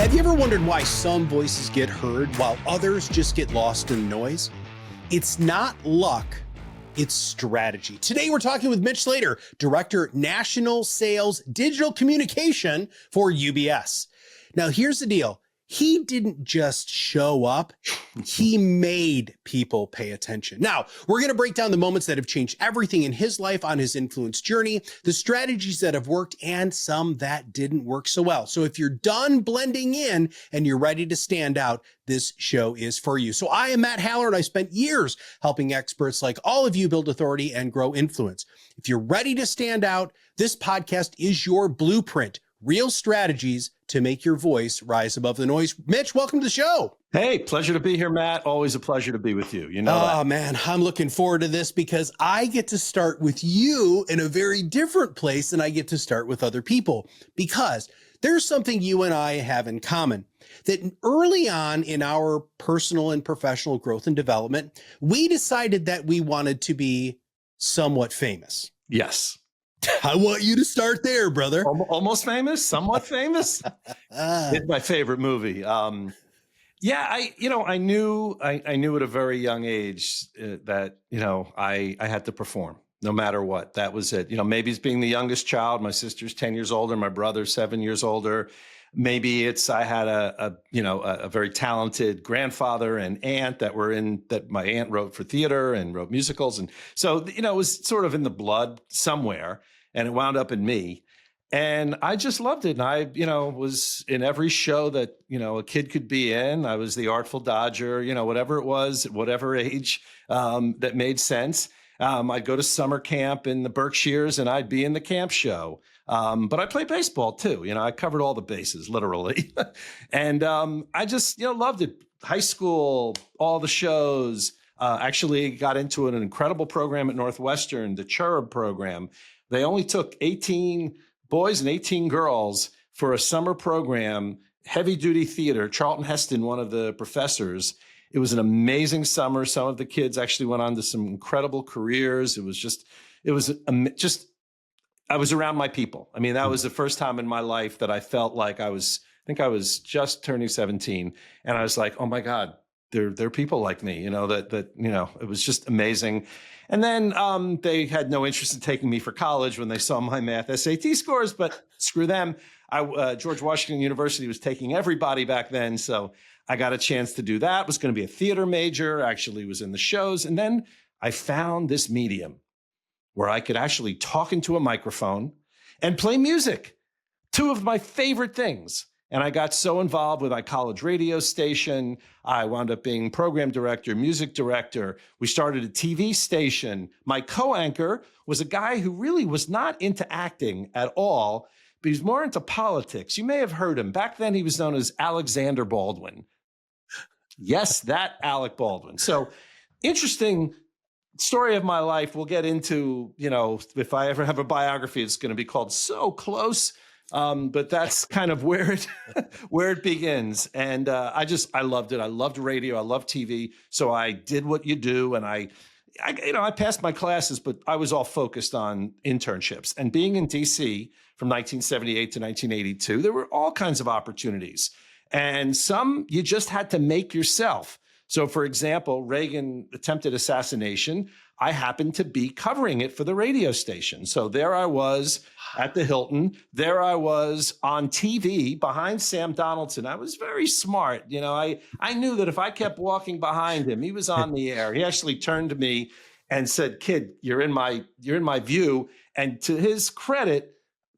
Have you ever wondered why some voices get heard while others just get lost in the noise? It's not luck, it's strategy. Today we're talking with Mitch Slater, Director, National Sales Digital Communication for UBS. Now here's the deal. He didn't just show up, he made people pay attention. Now, we're going to break down the moments that have changed everything in his life on his influence journey, the strategies that have worked, and some that didn't work so well. So if you're done blending in and you're ready to stand out, this show is for you. So I am Matt Haller, and I spent years helping experts like all of you build authority and grow influence. If you're ready to stand out, this podcast is your blueprint. Real strategies to make your voice rise above the noise. Mitch, welcome to the show. Hey, pleasure to be here, Matt. Always a pleasure to be with you. You know that. Oh, man, I'm looking forward to this because I get to start with you in a very different place than I get to start with other people, because there's something you and I have in common, that early on in our personal and professional growth and development, we decided that we wanted to be somewhat famous. Yes. I want you to start there, brother. Almost famous, somewhat famous. It's my favorite movie. I knew at a very young age that, I had to perform no matter what. That was it. Maybe it's being the youngest child. My sister's 10 years older. My brother's 7 years older. Maybe it's I had a very talented grandfather and aunt that my aunt wrote for theater and wrote musicals. And so, it was sort of in the blood somewhere, and it wound up in me. And I just loved it. And I, was in every show that, a kid could be in. I was the Artful Dodger, whatever it was, at whatever age that made sense. I'd go to summer camp in the Berkshires and I'd be in the camp show. But I played baseball too. I covered all the bases, literally. And I just, loved it. High school, all the shows, actually got into an incredible program at Northwestern, the Cherub program. They only took 18 boys and 18 girls for a summer program, heavy duty theater. Charlton Heston, one of the professors. It was an amazing summer. Some of the kids actually went on to some incredible careers. I was around my people. I mean, that was the first time in my life that I felt like I think I was just turning 17. And I was like, oh my God, there are people like me, it was just amazing. And then they had no interest in taking me for college when they saw my math SAT scores, but screw them. George Washington University was taking everybody back then. So I got a chance to do that. Was going to be a theater major, actually was in the shows. And then I found this medium where I could actually talk into a microphone and play music, two of my favorite things. And I got so involved with my college radio station. I wound up being program director, music director. We started a TV station. My co-anchor was a guy who really was not into acting at all, but he was more into politics. You may have heard him. Back then, he was known as Alexander Baldwin. Yes, that Alec Baldwin. So interesting story of my life. We'll get into, if I ever have a biography, it's going to be called So Close. But that's kind of where it begins. And I loved it. I loved radio. I loved TV. So I did what you do. And I passed my classes, but I was all focused on internships. And being in DC from 1978 to 1982, there were all kinds of opportunities. And some you just had to make yourself. So, for example, Reagan attempted assassination. I happened to be covering it for the radio station. So there I was at the Hilton. There I was on TV behind Sam Donaldson. I was very smart. I knew that if I kept walking behind him, he was on the air. He actually turned to me and said, "Kid, you're in my view." And to his credit,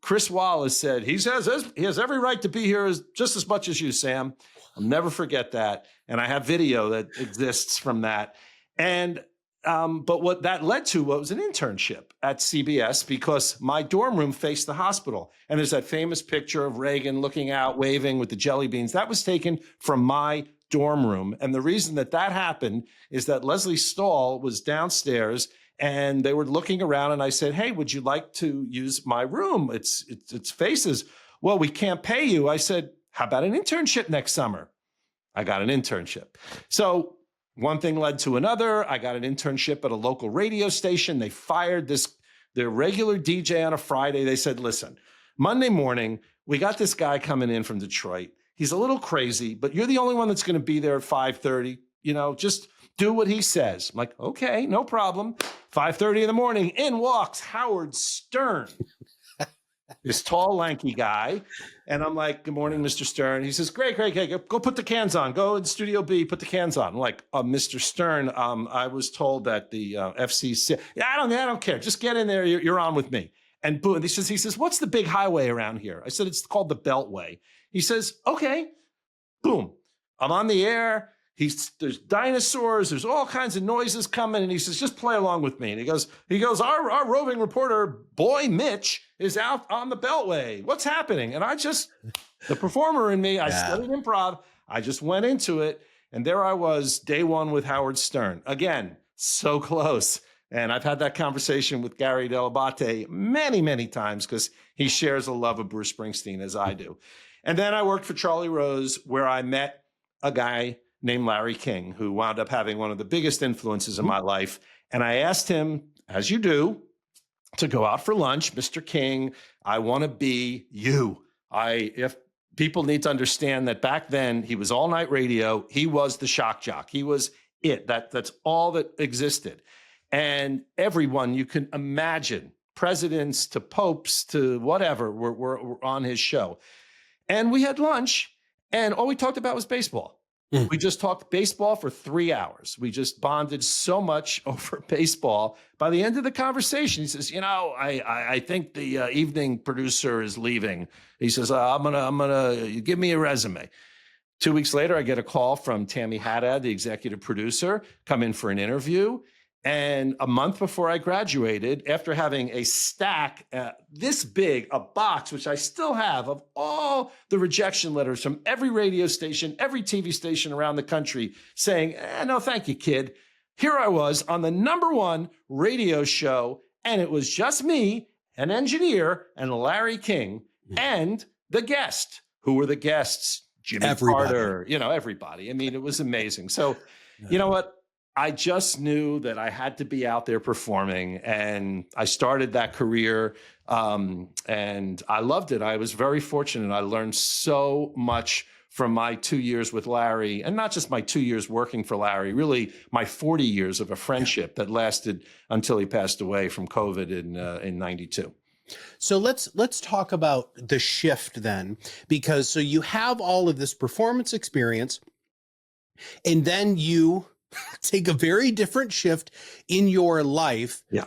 Chris Wallace said, he has every right to be here just as much as you, Sam. I'll never forget that. And I have video that exists from that. And but what that led to was an internship at CBS, because my dorm room faced the hospital. And there's that famous picture of Reagan looking out, waving with the jelly beans. That was taken from my dorm room. And the reason that happened is that Leslie Stahl was downstairs and they were looking around, and I said, "Hey, would you like to use my room? It's faces." "Well, we can't pay you." I said, "How about an internship next summer?" I got an internship. So one thing led to another. I got an internship at a local radio station. They fired their regular DJ on a Friday. They said, "Listen, Monday morning, we got this guy coming in from Detroit. He's a little crazy, but you're the only one that's going to be there at 5:30. Just do what he says. I'm like, okay, no problem. 5:30 in the morning, in walks Howard Stern, this tall, lanky guy. And I'm like, good morning, Mr. Stern. He says, great. Go put the cans on. Go in Studio B, put the cans on. I'm like, Mr. Stern, I was told that the FCC, I don't care. Just get in there. You're on with me. And boom, he says, what's the big highway around here? I said, it's called the Beltway. He says, okay, boom. I'm on the air. There's dinosaurs. There's all kinds of noises coming. And he says, just play along with me. And he goes, our roving reporter, boy Mitch, is out on the Beltway. What's happening? And the performer in me, I studied improv. I just went into it. And there I was, day one with Howard Stern. Again, so close. And I've had that conversation with Gary Delabate many, many times because he shares a love of Bruce Springsteen as I do. And then I worked for Charlie Rose, where I met a guy named Larry King, who wound up having one of the biggest influences in my life. And I asked him, as you do, to go out for lunch. Mr. King, I want to be you. If people need to understand that back then he was all night radio. He was the shock jock. He was it. That's all that existed. And everyone you can imagine, presidents to popes to whatever, were on his show. And we had lunch, and all we talked about was baseball. We just talked baseball for 3 hours. We just bonded so much over baseball. By the end of the conversation, he says, I think the evening producer is leaving. He says, I'm gonna give me a resume. 2 weeks later, I get a call from Tammy Haddad, the executive producer, come in for an interview. And a month before I graduated, after having a stack this big, a box, which I still have, of all the rejection letters from every radio station, every TV station around the country saying, no, thank you, kid. Here I was on the #1 radio show, and it was just me, an engineer, and Larry King, and the guest. Who were the guests? Jimmy Carter, everybody. I mean, it was amazing. So, you know what? I just knew that I had to be out there performing, and I started that career, and I loved it. I was very fortunate. I learned so much from my 2 years with Larry, and not just my 2 years working for Larry, really my 40 years of a friendship that lasted until he passed away from COVID in 92. So let's talk about the shift then, because so you have all of this performance experience, and then you take a very different shift in your life. Yeah.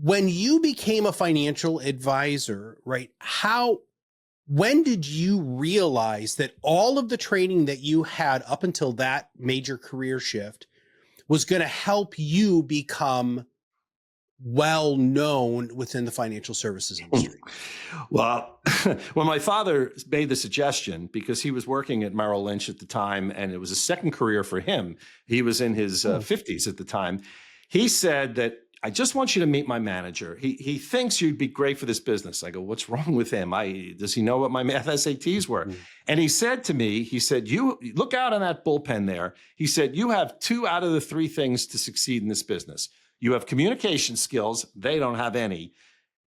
When you became a financial advisor, right? When did you realize that all of the training that you had up until that major career shift was going to help you become well known within the financial services industry? Well, when my father made the suggestion, because he was working at Merrill Lynch at the time, and it was a second career for him, he was in his 50s at the time. He said that, I just want you to meet my manager. He thinks you'd be great for this business. I go, what's wrong with him? Does he know what my math SATs were? And he said to me, you look out on that bullpen there. He said, you have 2 out of the 3 things to succeed in this business. You have communication skills. They don't have any.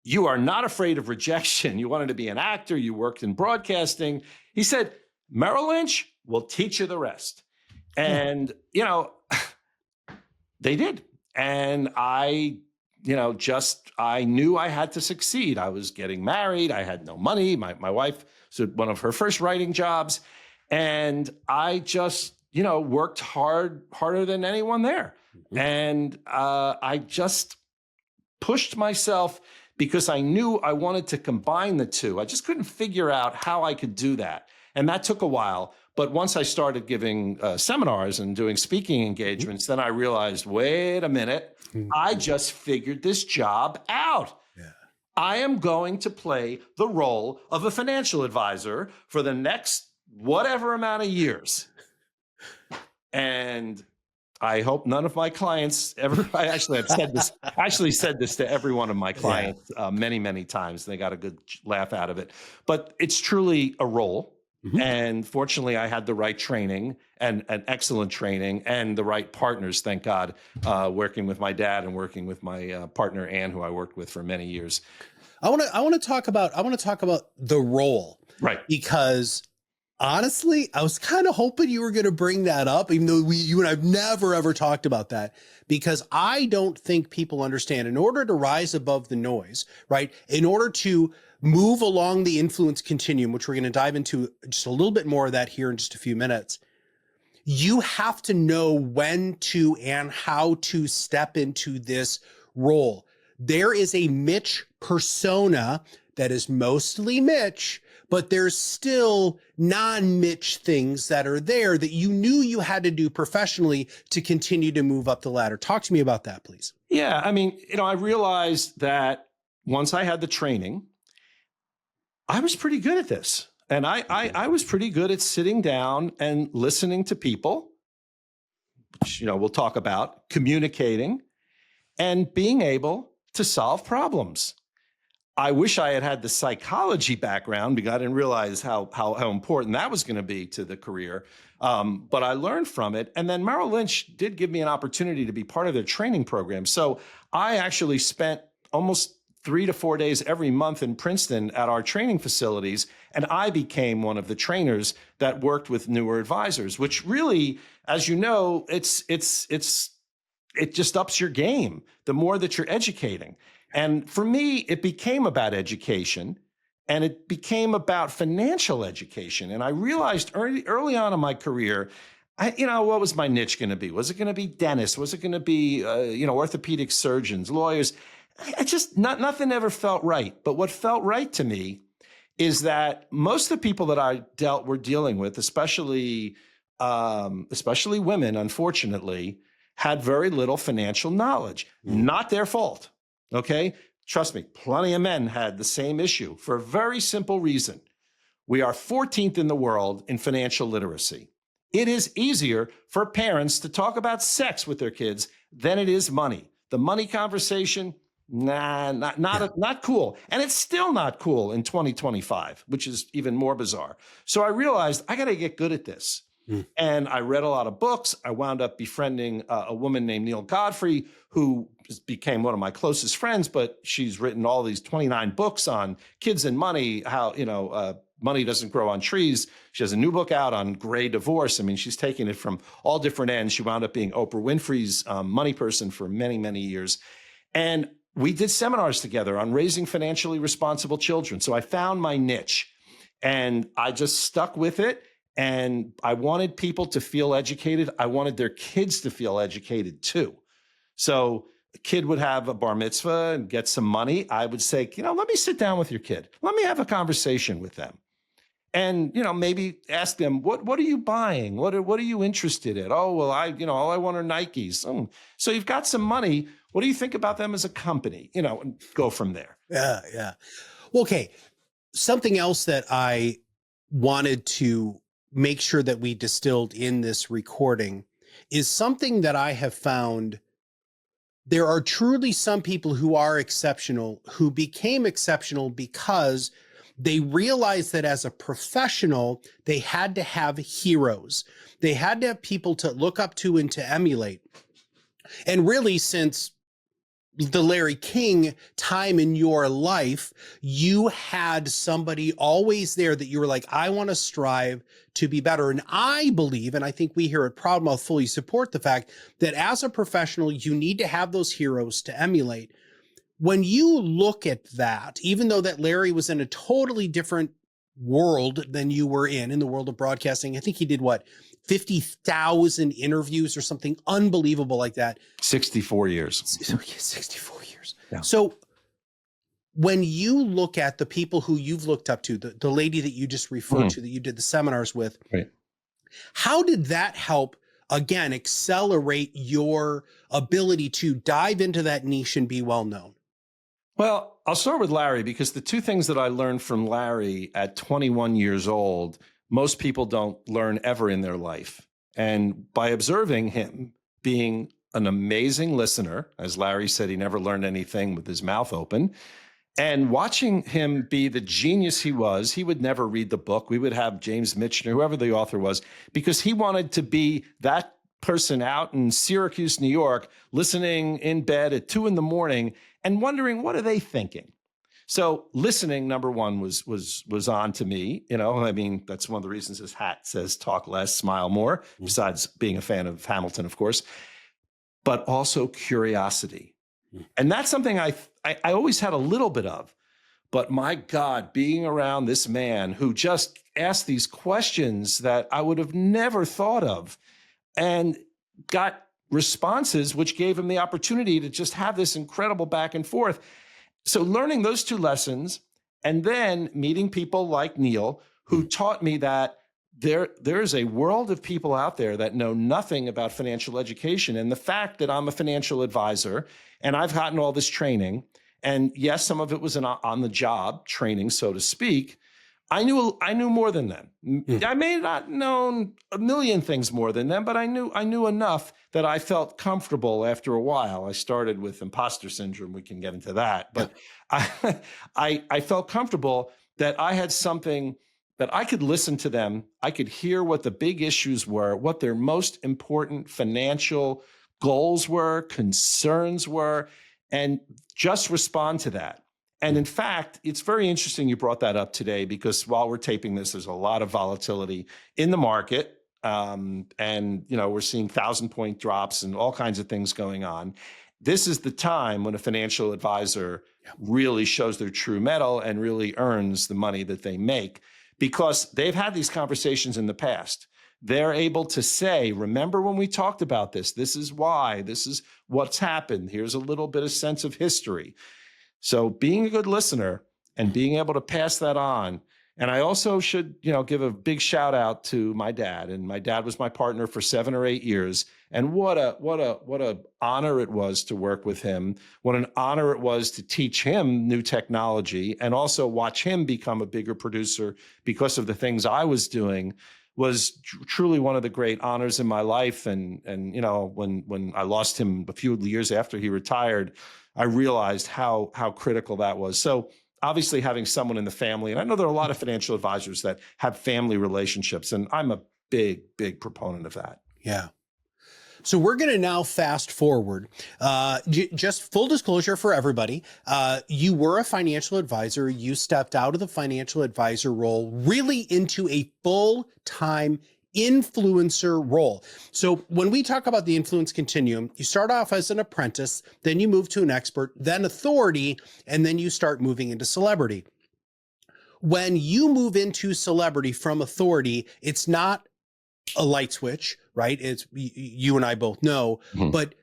You are not afraid of rejection. You wanted to be an actor. You worked in broadcasting. He said, Merrill Lynch will teach you the rest. And, they did. And I knew I had to succeed. I was getting married. I had no money. My wife was one of her first writing jobs. And I just, worked harder than anyone there. And I just pushed myself because I knew I wanted to combine the two. I just couldn't figure out how I could do that. And that took a while. But once I started giving seminars and doing speaking engagements, then I realized, wait a minute, I just figured this job out. Yeah. I am going to play the role of a financial advisor for the next whatever amount of years. And I hope none of my clients ever, I've said this to every one of my clients many, many times. They got a good laugh out of it. But it's truly a role. And fortunately, I had the right training and excellent training and the right partners, thank God, working with my dad and working with my partner, Ann, who I worked with for many years. I want to talk about the role. Right. Because Honestly, I was kind of hoping you were going to bring that up, even though you and I've never, ever talked about that, because I don't think people understand in order to rise above the noise, right? In order to move along the influence continuum, which we're going to dive into just a little bit more of that here in just a few minutes, you have to know when to and how to step into this role. There is a Mitch persona that is mostly Mitch, but there's still non-Mitch things that are there that you knew you had to do professionally to continue to move up the ladder. Talk to me about that, please. Yeah. I mean, I realized that once I had the training, I was pretty good at this. And I was pretty good at sitting down and listening to people, which, we'll talk about, communicating and being able to solve problems. I wish I had had the psychology background because I didn't realize how important that was going to be to the career. But I learned from it. And then Merrill Lynch did give me an opportunity to be part of their training program. So I actually spent almost 3 to 4 days every month in Princeton at our training facilities. And I became one of the trainers that worked with newer advisors, which really, as you know, it just ups your game the more that you're educating. And for me, it became about education and it became about financial education. And I realized early on in my career, what was my niche going to be? Was it going to be dentists? Was it going to be, orthopedic surgeons, lawyers? I just, nothing ever felt right. But what felt right to me is that most of the people that I were dealing with, especially women, unfortunately, had very little financial knowledge. Not their fault. Okay. Trust me, plenty of men had the same issue for a very simple reason. We are 14th in the world in financial literacy. It is easier for parents to talk about sex with their kids than it is money. The money conversation, not cool. And it's still not cool in 2025, which is even more bizarre. So I realized I got to get good at this. And I read a lot of books. I wound up befriending a woman named Neil Godfrey, who became one of my closest friends, but she's written all these 29 books on kids and money, how, money doesn't grow on trees. She has a new book out on gray divorce. I mean, she's taken it from all different ends. She wound up being Oprah Winfrey's money person for many, many years. And we did seminars together on raising financially responsible children. So I found my niche and I just stuck with it. And I wanted people to feel educated. I wanted their kids to feel educated too. So a kid would have a bar mitzvah and get some money. I would say, let me sit down with your kid. Let me have a conversation with them. And, maybe ask them, what are you buying? What are you interested in? Oh, well, all I want are Nikes. So you've got some money. What do you think about them as a company? And go from there. Yeah. Well, okay. Something else that I wanted to make sure that we distilled in this recording is something that I have found. There are truly some people who are exceptional, who became exceptional because they realized that as a professional, they had to have heroes. They had to have people to look up to and to emulate. And really, since the Larry King time in your life, you had somebody always there that you were like, I want to strive to be better. And I believe, and I think we here at ProudMouth fully support the fact that as a professional, you need to have those heroes to emulate. When you look at that, even though that Larry was in a totally different world than you were in the world of broadcasting, I think he did 50,000 interviews or something unbelievable like that. 64 years. 64 years. Yeah. So when you look at the people who you've looked up to, the lady that you just referred to, that you did the seminars with, right, how did that help, again, accelerate your ability to dive into that niche and be well known? Well, I'll start with Larry because the two things that I learned from Larry at 21 years old, most people don't learn ever in their life. And by observing him being an amazing listener, as Larry said, he never learned anything with his mouth open, and watching him be the genius he was, he would never read the book. We would have James Michener, whoever the author was, because he wanted to be that person out in Syracuse, New York, listening in bed at 2 a.m. and wondering, what are they thinking? So listening, number one, was on to me. I mean, that's one of the reasons his hat says "talk less, smile more." Besides being a fan of Hamilton, of course, but also curiosity, and that's something I always had a little bit of. But my God, being around this man who just asked these questions that I would have never thought of, and got responses which gave him the opportunity to just have this incredible back and forth. So learning those two lessons, and then meeting people like Neil, who taught me that there's a world of people out there that know nothing about financial education. And the fact that I'm a financial advisor and I've gotten all this training, and yes, some of it was an on-the-job training, so to speak, I knew more than them. I may not known a million things more than them, but I knew enough that I felt comfortable after a while. I started with imposter syndrome. We can get into that, but I felt comfortable that I had something that I could listen to them. I could hear what the big issues were, what their most important financial goals were, concerns were, and just respond to that. And in fact, it's very interesting you brought that up today, because while we're taping this, there's a lot of volatility in the market. And, we're seeing 1,000-point drops and all kinds of things going on. This is the time when a financial advisor really shows their true mettle and really earns the money that they make, because they've had these conversations in the past. They're able to say, remember when we talked about this? This is why, this is what's happened. Here's a little bit of sense of history. So being a good listener and being able to pass that on. And I also should, give a big shout out to my dad. And my dad was my partner for 7 or 8 years. And what a honor it was to work with him. What an honor it was to teach him new technology and also watch him become a bigger producer because of the things I was doing. Was truly one of the great honors in my life. And when I lost him a few years after he retired, I realized how critical that was. So obviously having someone in the family, and I know there are a lot of financial advisors that have family relationships, and I'm a big, big proponent of that. Yeah. So we're going to now fast forward. Just full disclosure for everybody. You were a financial advisor. You stepped out of the financial advisor role really into a full-time influencer role. So when we talk about the influence continuum, you start off as an apprentice, then you move to an expert, then authority, and then you start moving into celebrity. When you move into celebrity from authority, it's not a light switch, right? It's you and I both know. But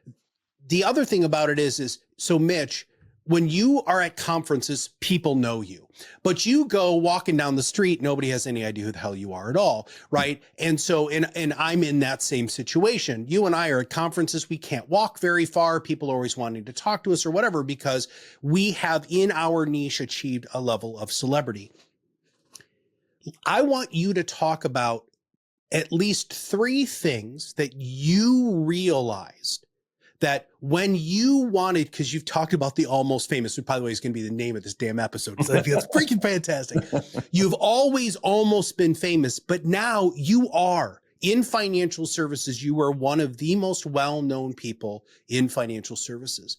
the other thing about it is so Mitch, when you are at conferences, people know you, but you go walking down the street, nobody has any idea who the hell you are at all, right? And so, and I'm in that same situation. You and I are at conferences, we can't walk very far. People are always wanting to talk to us or whatever, because we have in our niche achieved a level of celebrity. I want you to talk about at least 3 things that you realized that when you wanted, because you've talked about the almost famous, which by the way is going to be the name of this damn episode. So I feel it's freaking fantastic. You've always almost been famous, but now you are in financial services. You are one of the most well-known people in financial services.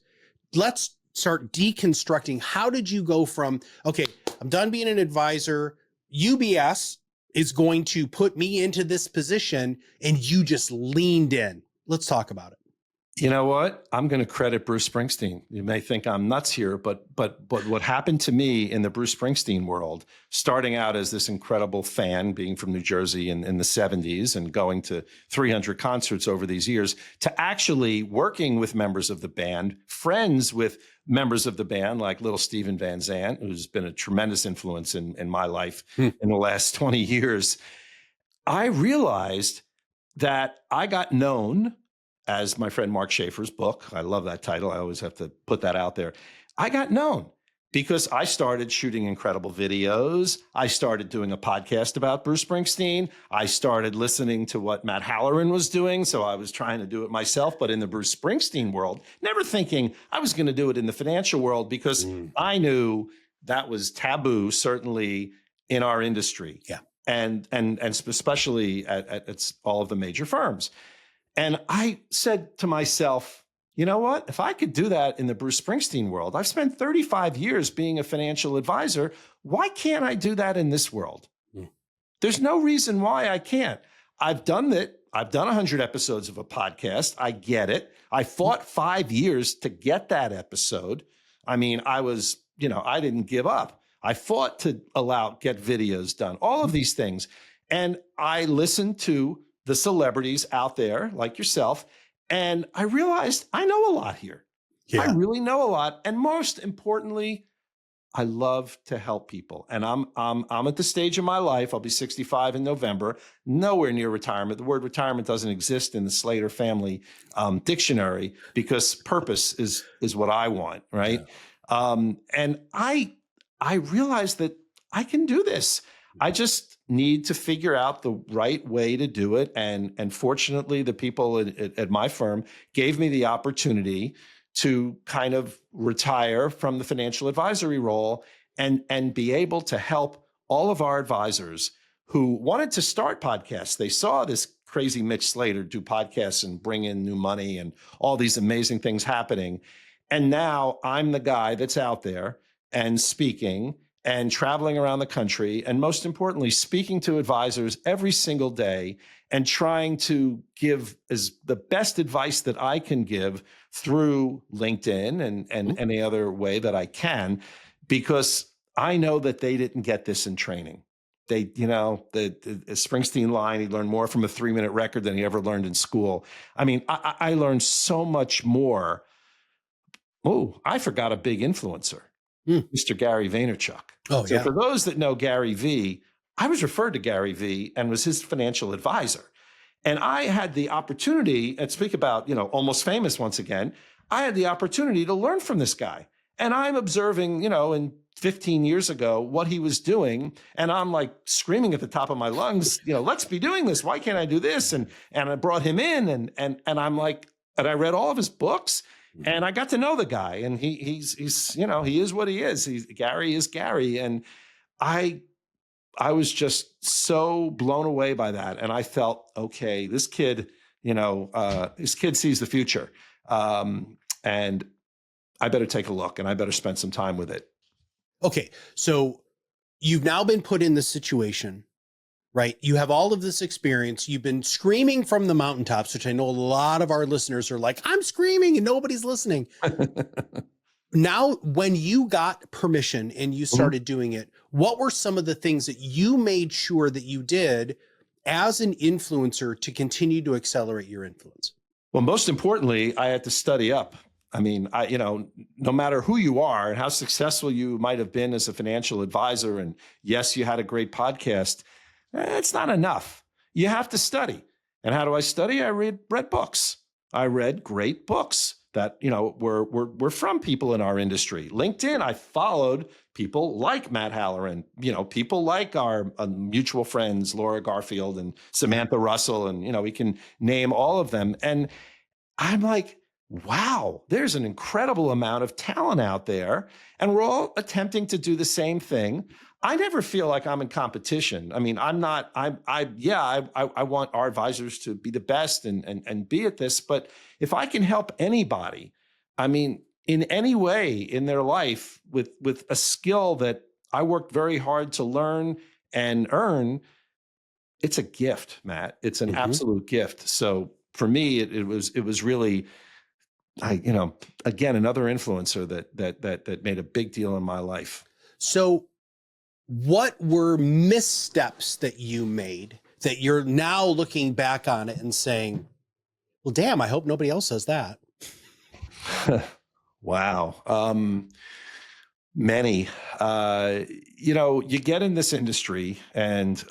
Let's start deconstructing. How did you go from, okay, I'm done being an advisor, UBS is going to put me into this position, and you just leaned in. Let's talk about it. You know what? I'm going to credit Bruce Springsteen. You may think I'm nuts here, but what happened to me in the Bruce Springsteen world, starting out as this incredible fan, being from New Jersey in the 70s and going to 300 concerts over these years, to actually working with members of the band, friends with members of the band like little Steven Van Zandt, who's been a tremendous influence in my life in the last 20 years, I realized that I got known as my friend Mark Schaefer's book. I love that title. I always have to put that out there. I got known because I started shooting incredible videos. I started doing a podcast about Bruce Springsteen. I started listening to what Matt Halloran was doing. So I was trying to do it myself, but in the Bruce Springsteen world, never thinking I was going to do it in the financial world, because I knew that was taboo, certainly in our industry. Yeah. And especially at all of the major firms. And I said to myself, you know what? If I could do that in the Bruce Springsteen world, I've spent 35 years being a financial advisor. Why can't I do that in this world? Mm. There's no reason why I can't. I've done it. I've done 100 episodes of a podcast. I get it. I fought 5 years to get that episode. I mean, I didn't give up. I fought to get videos done, all of these things. And I listened to the celebrities out there like yourself, and I realized I know a lot here. Yeah. I really know a lot. And most importantly, I love to help people. And I'm at the stage in my life, I'll be 65 in November, nowhere near retirement. The word retirement doesn't exist in the Slater family dictionary, because purpose is what I want, right? Yeah. And I realized that I can do this. I just need to figure out the right way to do it. And fortunately, the people at my firm gave me the opportunity to kind of retire from the financial advisory role and be able to help all of our advisors who wanted to start podcasts. They saw this crazy Mitch Slater do podcasts and bring in new money and all these amazing things happening. And now I'm the guy that's out there and speaking and traveling around the country, and most importantly, speaking to advisors every single day and trying to give the best advice that I can give through LinkedIn and any other way that I can, because I know that they didn't get this in training. They, the Springsteen line, he learned more from a 3-minute record than he ever learned in school. I mean, I learned so much more. Oh, I forgot a big influencer. Mr. Gary Vaynerchuk. Oh, so yeah. For those that know Gary V, I was referred to Gary V and was his financial advisor. And I had the opportunity, and speak about, almost famous once again, I had the opportunity to learn from this guy. And I'm observing, in 15 years ago, what he was doing. And I'm like screaming at the top of my lungs, let's be doing this. Why can't I do this? And I brought him in and I'm like, and I read all of his books. And I got to know the guy, and he's he is what he is. Gary is Gary, and I was just so blown away by that, and I felt, okay, this kid sees the future, and I better take a look, and I better spend some time with it. Okay, so you've now been put in this situation, right? You have all of this experience. You've been screaming from the mountaintops, which I know a lot of our listeners are like, I'm screaming and nobody's listening. Now, when you got permission and you started doing it, what were some of the things that you made sure that you did as an influencer to continue to accelerate your influence? Well, most importantly, I had to study up. I mean, no matter who you are and how successful you might have been as a financial advisor, and yes, you had a great podcast, it's not enough. You have to study. And how do I study? I read books. I read great books that, were from people in our industry. LinkedIn, I followed people like Matt Halloran, people like our mutual friends, Laura Garfield and Samantha Russell. And, we can name all of them. And I'm like, wow, there's an incredible amount of talent out there. And we're all attempting to do the same thing. I never feel like I'm in competition. I mean, I'm not, I want our advisors to be the best and be at this, but if I can help anybody, I mean, in any way in their life with a skill that I worked very hard to learn and earn, it's a gift, Matt. It's an absolute gift. So for me, it was really, again, another influencer that made a big deal in my life. So what were missteps that you made that you're now looking back on it and saying, well, damn, I hope nobody else says that? Wow. Many. You get in this industry and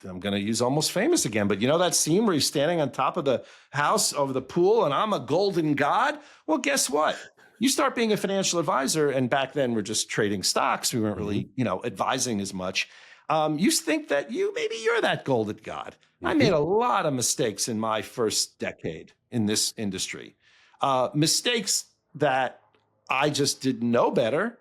I'm going to use Almost Famous again, but that scene where he's standing on top of the house over the pool and I'm a golden god? Well, guess what? You start being a financial advisor, and back then we're just trading stocks. We weren't really, advising as much. You think that maybe you're that golden god. I made a lot of mistakes in my first decade in this industry. Mistakes that I just didn't know better.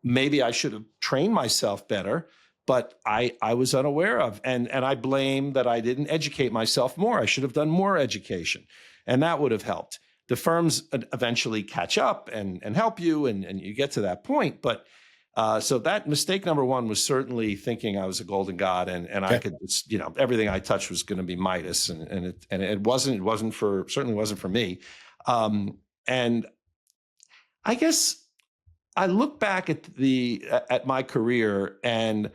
Maybe I should have trained myself better, but I was unaware of. And I blame that I didn't educate myself more. I should have done more education, and that would have helped. the firms eventually catch up and help you, and you get to that point. But so that mistake number one was certainly thinking I was a golden god, and I could, everything I touched was going to be Midas, and it wasn't certainly wasn't for me. And I guess I look back at my career, and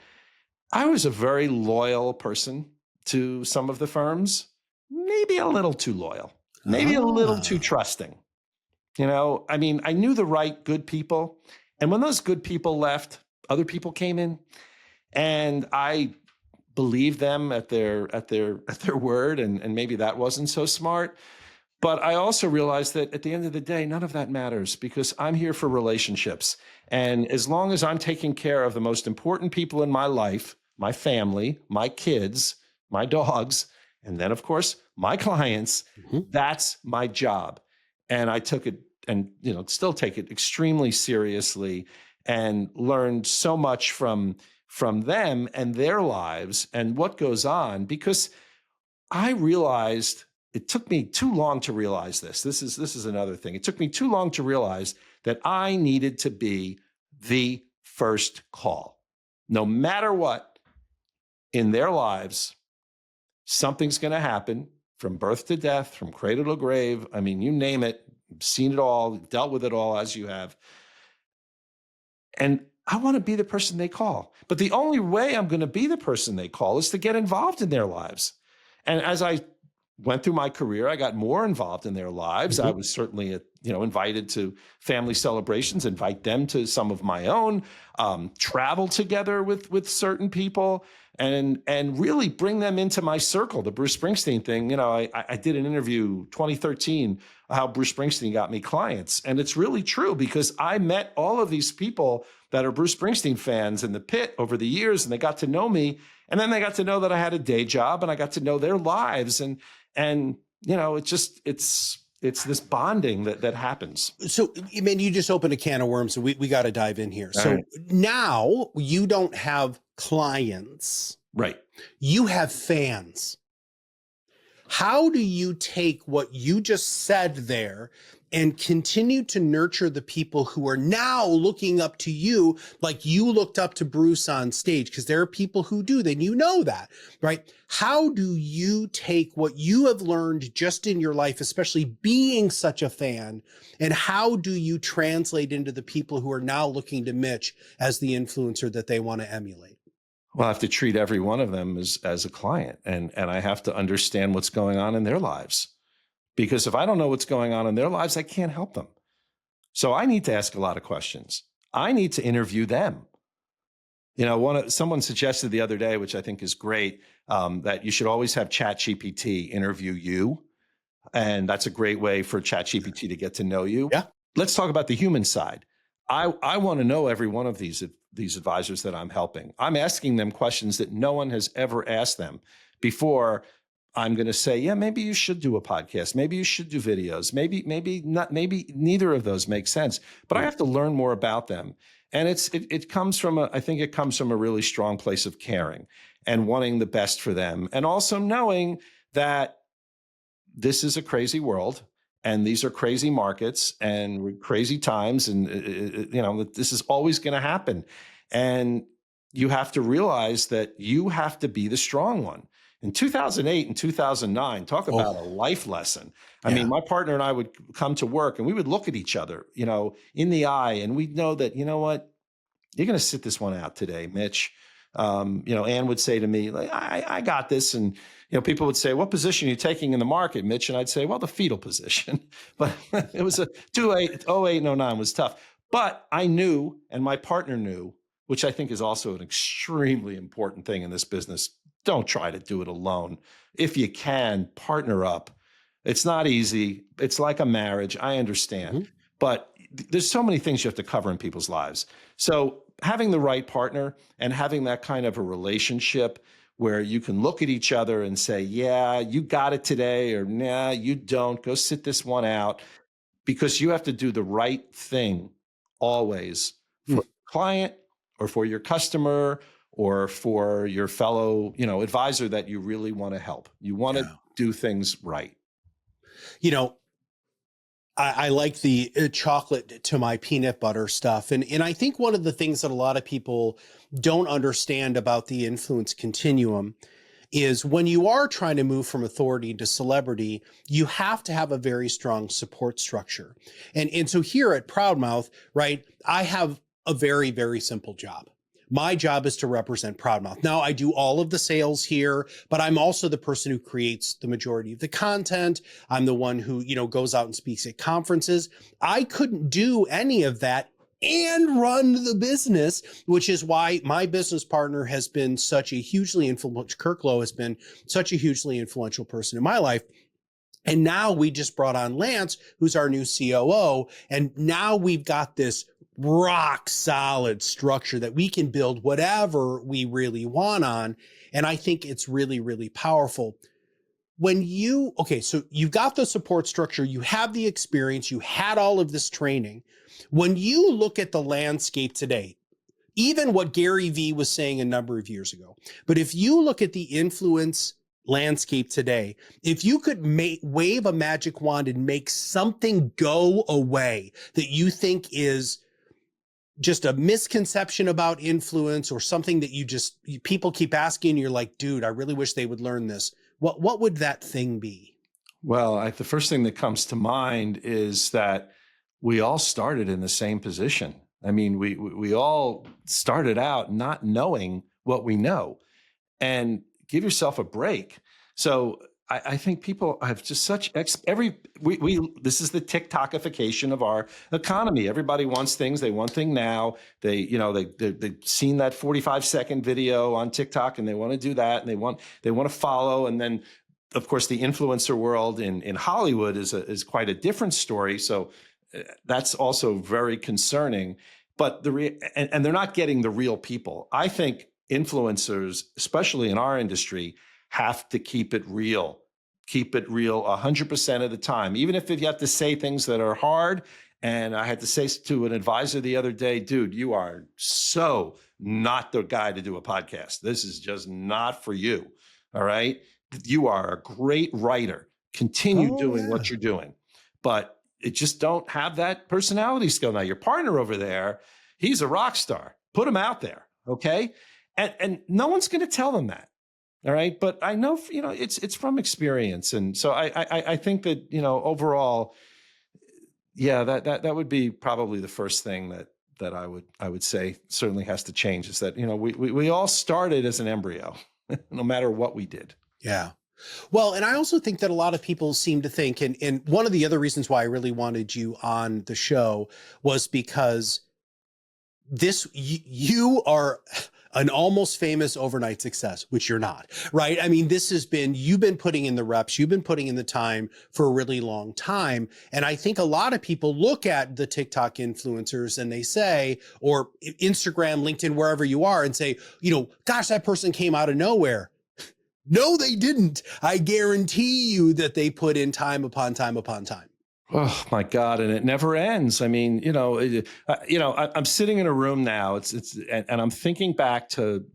I was a very loyal person to some of the firms, maybe a little too loyal, maybe a little too trusting. I mean, I knew the right good people. And when those good people left, other people came in, and I believed them at their word. And maybe that wasn't so smart. But I also realized that at the end of the day, none of that matters, because I'm here for relationships. And as long as I'm taking care of the most important people in my life, my family, my kids, my dogs, and then, of course, my clients, that's my job. And I took it, and still take it extremely seriously, and learned so much from them and their lives and what goes on, because I realized it took me too long to realize this. This is another thing. It took me too long to realize that I needed to be the first call. No matter what in their lives, something's going to happen from birth to death, from cradle to grave. I mean, you name it, seen it all, dealt with it all as you have. And I want to be the person they call. But the only way I'm going to be the person they call is to get involved in their lives. And as I went through my career, I got more involved in their lives. I was certainly, invited to family celebrations, invite them to some of my own, travel together with certain people, and really bring them into my circle. The Bruce Springsteen thing, I did an interview 2013, how Bruce Springsteen got me clients. And it's really true, because I met all of these people that are Bruce Springsteen fans in the pit over the years, and they got to know me. And then they got to know that I had a day job, and I got to know their lives. And it's this bonding that happens. So, I mean, you just opened a can of worms, so we got to dive in here. So now you don't have clients, right? You have fans. How do you take what you just said there and continue to nurture the people who are now looking up to you like you looked up to Bruce on stage? Because there are people who do, then that, right? How do you take what you have learned just in your life, especially being such a fan, and how do you translate into the people who are now looking to Mitch as the influencer that they want to emulate? Well, I have to treat every one of them as a client, and I have to understand what's going on in their lives. Because if I don't know what's going on in their lives, I can't help them. So I need to ask a lot of questions. I need to interview them. Someone suggested the other day, which I think is great, that you should always have ChatGPT interview you. And that's a great way for ChatGPT to get to know you. Yeah. Let's talk about the human side. I want to know every one of these advisors that I'm helping. I'm asking them questions that no one has ever asked them before. I'm going to say, yeah, maybe you should do a podcast. Maybe you should do videos. Maybe not. Maybe neither of those make sense. But I have to learn more about them. And it comes from I think it comes from a really strong place of caring and wanting the best for them, and also knowing that this is a crazy world, and these are crazy markets and crazy times, and this is always going to happen. And you have to realize that you have to be the strong one. In 2008 and 2009, talk about a life lesson. I mean, my partner and I would come to work, and we would look at each other, in the eye, and we'd know that, what, you're going to sit this one out today, Mitch. Ann would say to me, like, I got this. And, people would say, what position are you taking in the market, Mitch? And I'd say, well, the fetal position. But it was 08 and 09 was tough. But I knew, and my partner knew, which I think is also an extremely important thing in this business. Don't try to do it alone. If you can, partner up. It's not easy. It's like a marriage. I understand. But there's so many things you have to cover in people's lives. So having the right partner and having that kind of a relationship where you can look at each other and say, yeah, you got it today, or nah, you don't. Go sit this one out, because you have to do the right thing always for the client or for your customer or for your fellow, advisor that you really want to help. You want to do things right. I like the chocolate to my peanut butter stuff. And I think one of the things that a lot of people don't understand about the influence continuum is when you are trying to move from authority to celebrity, you have to have a very strong support structure. And so here at ProudMouth, right, I have a very, very simple job. My job is to represent ProudMouth. Now, I do all of the sales here, but I'm also the person who creates the majority of the content. I'm the one who, goes out and speaks at conferences. I couldn't do any of that and run the business, which is why my business partner has been such a hugely influential, Kirk Lowe has been such a hugely influential person in my life. And now we just brought on Lance, who's our new COO. And now we've got this rock solid structure that we can build whatever we really want on. And I think it's really, really powerful. So you've got the support structure, you have the experience, you had all of this training. When you look at the landscape today, even what Gary Vee was saying a number of years ago, but if you look at the influence landscape today, if you could wave a magic wand and make something go away that you think is just a misconception about influence or something that people keep asking, you're like, dude, I really wish they would learn this. What would that thing be? Well, the first thing that comes to mind is that we all started in the same position. I mean, we all started out not knowing what we know, and give yourself a break. So I think people have just such this is the TikTokification of our economy. Everybody wants things. They want things now. They've seen that 45-second video on TikTok and they want to do that, and they want to follow. And then, of course, the influencer world in Hollywood is quite a different story. So that's also very concerning. But and they're not getting the real people. I think influencers, especially in our industry, have to keep it real 100% of the time, even if you have to say things that are hard. And I had to say to an advisor the other day, dude, you are so not the guy to do a podcast. This is just not for you. All right. You are a great writer. Continue doing what you're doing, but it just don't have that personality skill. Now your partner over there, he's a rock star. Put him out there. Okay. And no one's going to tell them that. All right. But I know, it's from experience. And so I think that, overall, yeah, that would be probably the first thing that I would say certainly has to change, is that, we all started as an embryo, no matter what we did. Yeah. Well, and I also think that a lot of people seem to think, and one of the other reasons why I really wanted you on the show was because you are an almost famous overnight success, which you're not, right? I mean, you've been putting in the reps, you've been putting in the time for a really long time. And I think a lot of people look at the TikTok influencers and they say, or Instagram, LinkedIn, wherever you are, and say, gosh, that person came out of nowhere. No, they didn't. I guarantee you that they put in time upon time upon time. Oh my God. And it never ends. I mean, I'm sitting in a room now, and I'm thinking back to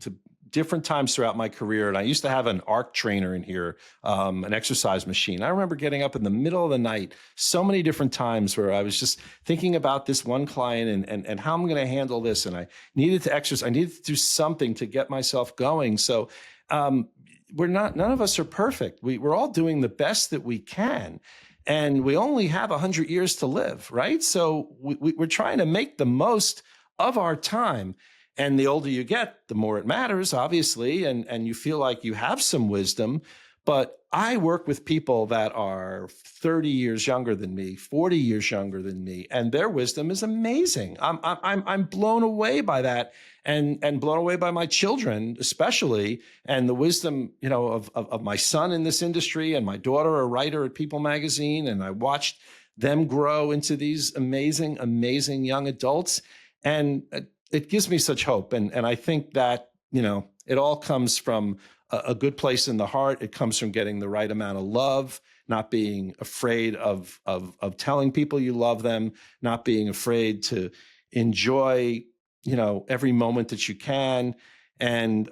different times throughout my career. And I used to have an ARC trainer in here, an exercise machine. I remember getting up in the middle of the night so many different times where I was just thinking about this one client and how I'm going to handle this. And I needed to exercise. I needed to do something to get myself going. So, none of us are perfect. We're all doing the best that we can. And we only have 100 years to live, right? So we're trying to make the most of our time. And the older you get, the more it matters, obviously. And you feel like you have some wisdom. But I work with people that are 30 years younger than me, 40 years younger than me, and their wisdom is amazing. I'm blown away by that, and blown away by my children, especially, and the wisdom, of my son in this industry, and my daughter, a writer at People Magazine, and I watched them grow into these amazing, amazing young adults, and it gives me such hope. And I think that it all comes from a good place in the heart. It comes from getting the right amount of love, not being afraid of telling people you love them, not being afraid to enjoy, every moment that you can. And,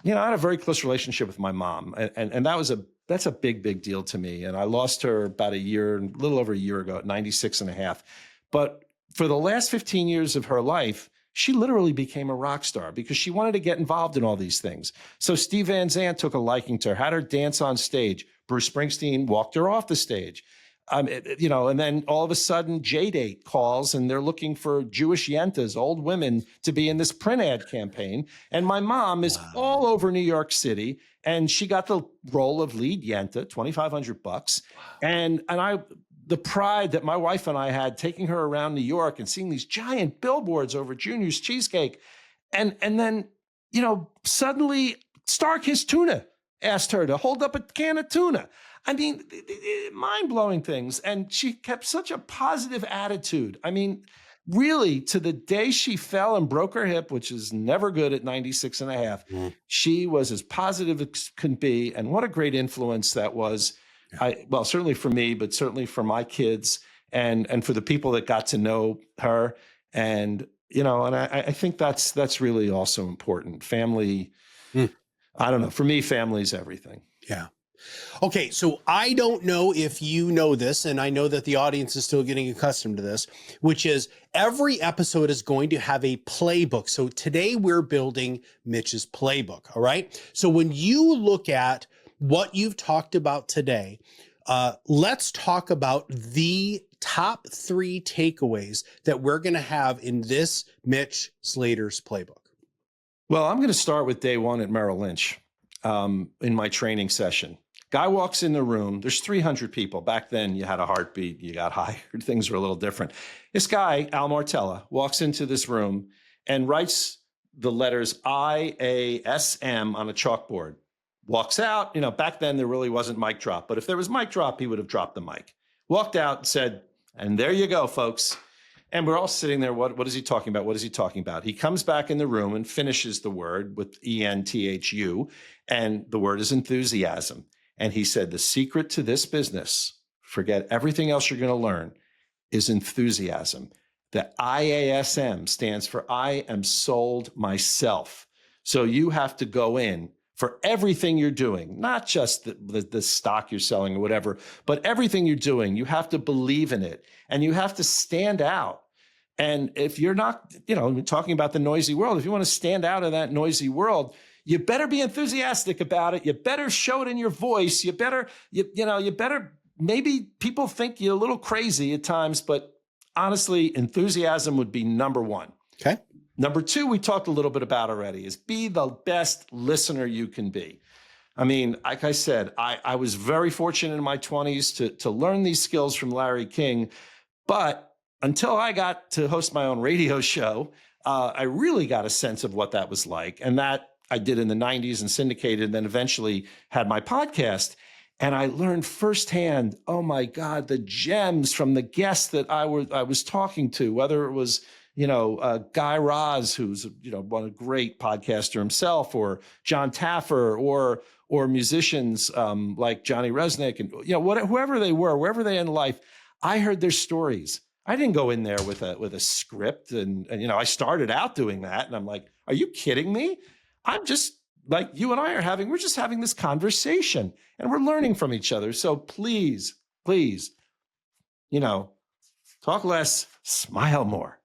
I had a very close relationship with my mom. And that was a that's a big, big deal to me. And I lost her about a little over a year ago at 96 and a half. But for the last 15 years of her life, she literally became a rock star because she wanted to get involved in all these things. So Steve Van Zandt took a liking to her, had her dance on stage. Bruce Springsteen walked her off the stage. And then all of a sudden J-Date calls and they're looking for Jewish yentas, old women, to be in this print ad campaign. And my mom is all over New York City, and she got the role of lead yenta, $2,500. And the pride that my wife and I had taking her around New York and seeing these giant billboards over Junior's Cheesecake. And then, suddenly Starkist Tuna asked her to hold up a can of tuna. I mean, mind-blowing things. And she kept such a positive attitude. I mean, really, to the day she fell and broke her hip, which is never good at 96 and a half, she was as positive as can be. And what a great influence that was. Well, certainly for me, but certainly for my kids and for the people that got to know her. And, I think that's really also important. Family, I don't know. For me, family is everything. Yeah. Okay, so I don't know if you know this, and I know that the audience is still getting accustomed to this, which is every episode is going to have a playbook. So today we're building Mitch's playbook, all right? So when you look at what you've talked about today, let's talk about the top 3 takeaways that we're going to have in this Mitch Slater's playbook. Well, I'm going to start with day 1 at Merrill Lynch in my training session. Guy walks in the room. There's 300 people. Back then, you had a heartbeat. You got hired. Things were a little different. This guy, Al Martella, walks into this room and writes the letters IASM on a chalkboard. Walks out. Back then, there really wasn't mic drop. But if there was mic drop, he would have dropped the mic. Walked out and said, and there you go, folks. And we're all sitting there. What is he talking about? What is he talking about? He comes back in the room and finishes the word with ENTHU. And the word is enthusiasm. And he said, the secret to this business, forget everything else you're going to learn, is enthusiasm. The IASM stands for I am sold myself. So you have to go in for everything you're doing, not just the stock you're selling or whatever, but everything you're doing. You have to believe in it and you have to stand out. And if you're not, talking about the noisy world, if you want to stand out in that noisy world, you better be enthusiastic about it. You better show it in your voice. You better, maybe people think you're a little crazy at times, but honestly, enthusiasm would be number 1. Okay. Number 2, we talked a little bit about already, is be the best listener you can be. I mean, like I said, I was very fortunate in my 20s to learn these skills from Larry King, but until I got to host my own radio show, I really got a sense of what that was like. And that I did in the 90s and syndicated, and then eventually had my podcast. And I learned firsthand, oh my God, the gems from the guests that I was talking to, whether it was, Guy Raz, who's, one a great podcaster himself, or John Taffer, or musicians like Johnny Resnick, and, whoever they were, wherever they in life, I heard their stories. I didn't go in there with a script. And I started out doing that. And I'm like, are you kidding me? I'm just like you and I are we're just having this conversation and we're learning from each other. So please, talk less, smile more.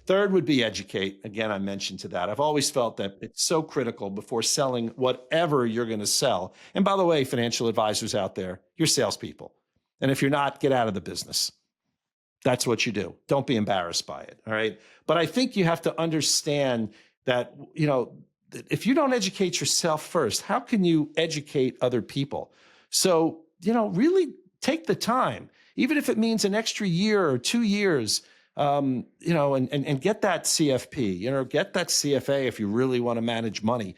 Third would be educate. Again, I mentioned to that. I've always felt that it's so critical before selling whatever you're going to sell. And by the way, financial advisors out there, you're salespeople. And if you're not, get out of the business. That's what you do. Don't be embarrassed by it. All right. But I think you have to understand that, if you don't educate yourself first, how can you educate other people? So, really take the time, even if it means an extra year or 2 years, and get that CFP, get that CFA if you really want to manage money,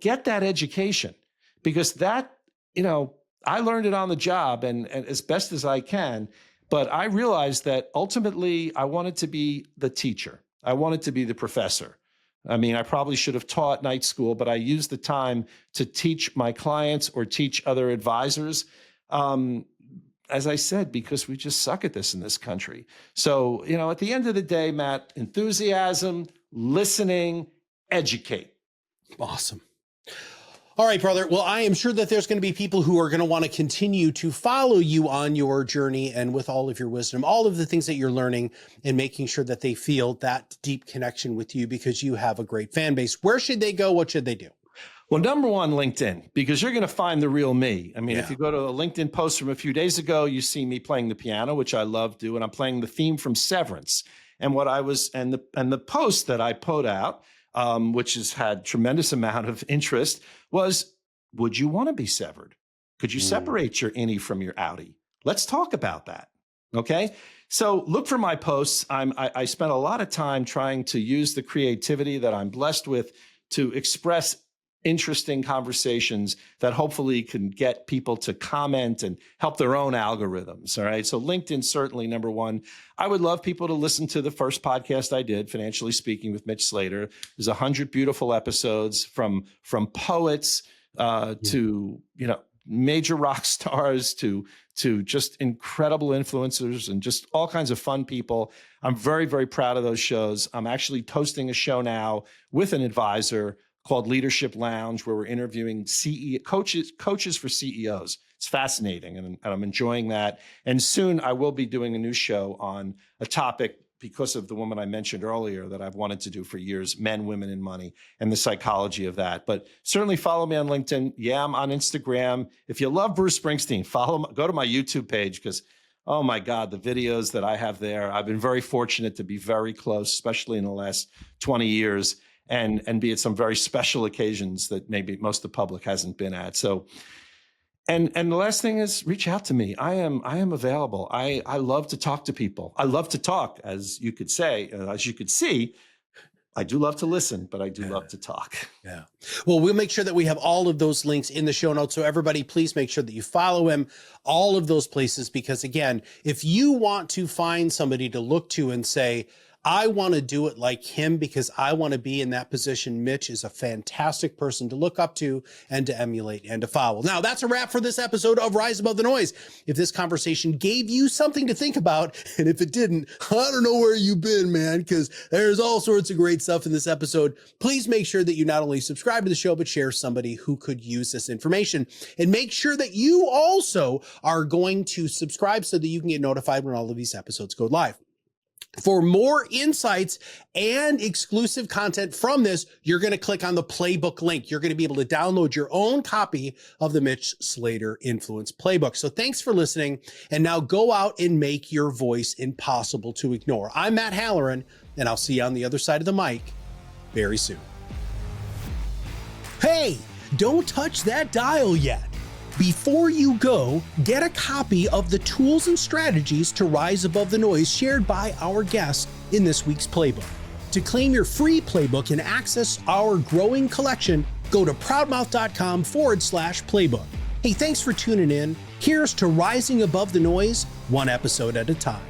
get that education, because that, I learned it on the job and as best as I can, but I realized that ultimately I wanted to be the teacher. I wanted to be the professor. I mean, I probably should have taught night school, but I used the time to teach my clients or teach other advisors. As I said, because we just suck at this in this country. So, at the end of the day, Matt, enthusiasm, listening, educate. Awesome. All right, brother. Well, I am sure that there's going to be people who are going to want to continue to follow you on your journey and with all of your wisdom, all of the things that you're learning and making sure that they feel that deep connection with you because you have a great fan base. Where should they go? What should they do? Well, number one, LinkedIn, because you're going to find the real me. I mean, if you go to a LinkedIn post from a few days ago, you see me playing the piano, which I love doing. I'm playing the theme from Severance. And what I was, and the post that I put out, which has had tremendous amount of interest, was, would you want to be severed? Could you separate your innie from your outie? Let's talk about that. Okay. So look for my posts. I spent a lot of time trying to use the creativity that I'm blessed with to express interesting conversations that hopefully can get people to comment and help their own algorithms. All right. So LinkedIn, certainly number one. I would love people to listen to the first podcast I did, Financially Speaking with Mitch Slater. There's 100 beautiful episodes from poets to, major rock stars to just incredible influencers and just all kinds of fun people. I'm very, very proud of those shows. I'm actually hosting a show now with an advisor called Leadership Lounge, where we're interviewing coaches for CEOs. It's fascinating, and I'm enjoying that. And soon I will be doing a new show on a topic because of the woman I mentioned earlier that I've wanted to do for years, men, women, and money, and the psychology of that. But certainly follow me on LinkedIn. Yeah, I'm on Instagram. If you love Bruce Springsteen, go to my YouTube page because, oh my God, the videos that I have there, I've been very fortunate to be very close, especially in the last 20 years. And be at some very special occasions that maybe most of the public hasn't been at. So, and the last thing is reach out to me. I am available. I love to talk to people. I love to talk, as you could say, as you could see. I do love to listen, but I do love to talk. Yeah. Well, we'll make sure that we have all of those links in the show notes. So everybody, please make sure that you follow him, all of those places, because again, if you want to find somebody to look to and say, I want to do it like him because I want to be in that position, Mitch is a fantastic person to look up to and to emulate and to follow. Now, that's a wrap for this episode of Rise Above the Noise. If this conversation gave you something to think about, and if it didn't, I don't know where you've been, man, because there's all sorts of great stuff in this episode. Please make sure that you not only subscribe to the show, but share somebody who could use this information. And make sure that you also are going to subscribe so that you can get notified when all of these episodes go live. For more insights and exclusive content from this, you're going to click on the playbook link. You're going to be able to download your own copy of the Mitch Slater Influence Playbook. So thanks for listening. And now go out and make your voice impossible to ignore. I'm Matt Halloran, and I'll see you on the other side of the mic very soon. Hey, don't touch that dial yet. Before you go, get a copy of the tools and strategies to rise above the noise shared by our guest in this week's playbook. To claim your free playbook and access our growing collection, go to proudmouth.com/playbook. Hey, thanks for tuning in. Here's to rising above the noise, one episode at a time.